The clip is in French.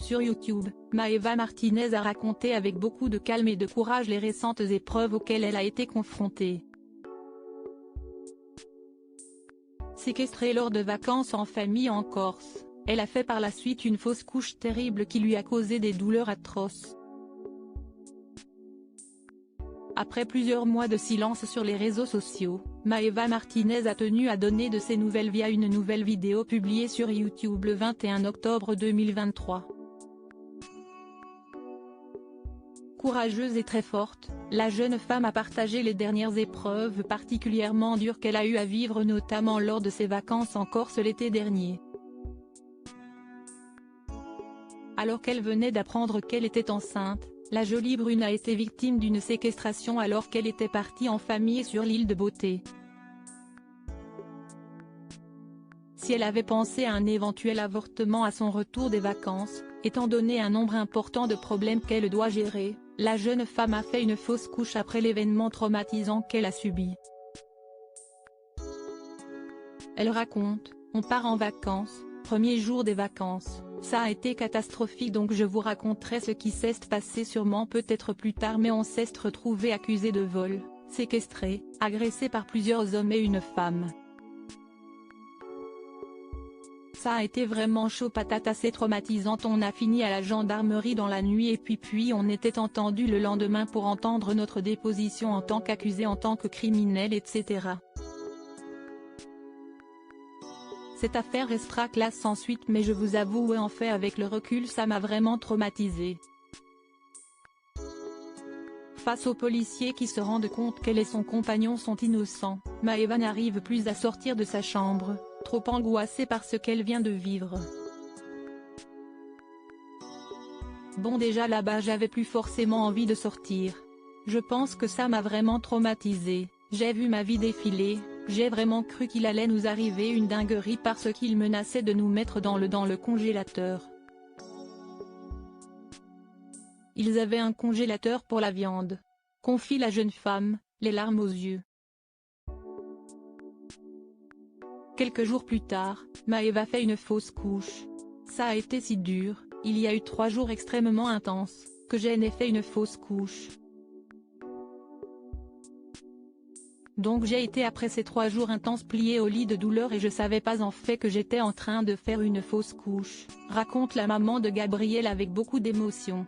Sur YouTube, Maeva Martinez a raconté avec beaucoup de calme et de courage les récentes épreuves auxquelles elle a été confrontée. Séquestrée lors de vacances en famille en Corse, elle a fait par la suite une fausse couche terrible qui lui a causé des douleurs atroces. Après plusieurs mois de silence sur les réseaux sociaux, Maeva Martinez a tenu à donner de ses nouvelles via une nouvelle vidéo publiée sur YouTube le 21 octobre 2023. Courageuse et très forte, la jeune femme a partagé les dernières épreuves particulièrement dures qu'elle a eu à vivre notamment lors de ses vacances en Corse l'été dernier. Alors qu'elle venait d'apprendre qu'elle était enceinte, la jolie brune a été victime d'une séquestration alors qu'elle était partie en famille sur l'île de Beauté. Si elle avait pensé à un éventuel avortement à son retour des vacances, étant donné un nombre important de problèmes qu'elle doit gérer, la jeune femme a fait une fausse couche après l'événement traumatisant qu'elle a subi. Elle raconte: « On part en vacances, premier jour des vacances. Ça a été catastrophique donc je vous raconterai ce qui s'est passé sûrement peut-être plus tard mais on s'est retrouvé accusé de vol, séquestré, agressé par plusieurs hommes et une femme. Ça a été vraiment chaud patate assez traumatisante on a fini à la gendarmerie dans la nuit et puis on était entendu le lendemain pour entendre notre déposition en tant qu'accusé en tant que criminel etc. Cette affaire restera classe sans suite mais je vous avoue en fait avec le recul ça m'a vraiment traumatisé. » Face aux policiers qui se rendent compte qu'elle et son compagnon sont innocents, Maeva n'arrive plus à sortir de sa chambre, trop angoissée par ce qu'elle vient de vivre. Bon déjà là-bas j'avais plus forcément envie de sortir. Je pense que ça m'a vraiment traumatisée, j'ai vu ma vie défiler. J'ai vraiment cru qu'il allait nous arriver une dinguerie parce qu'il menaçait de nous mettre dans le congélateur. Ils avaient un congélateur pour la viande. » Confie la jeune femme, les larmes aux yeux. Quelques jours plus tard, Maeva fait une fausse couche. Ça a été si dur, il y a eu 3 jours extrêmement intenses, que j'ai fait une fausse couche. Donc j'ai été après ces 3 jours intenses pliée au lit de douleur et je savais pas en fait que j'étais en train de faire une fausse couche, raconte la maman de Gabriel avec beaucoup d'émotion.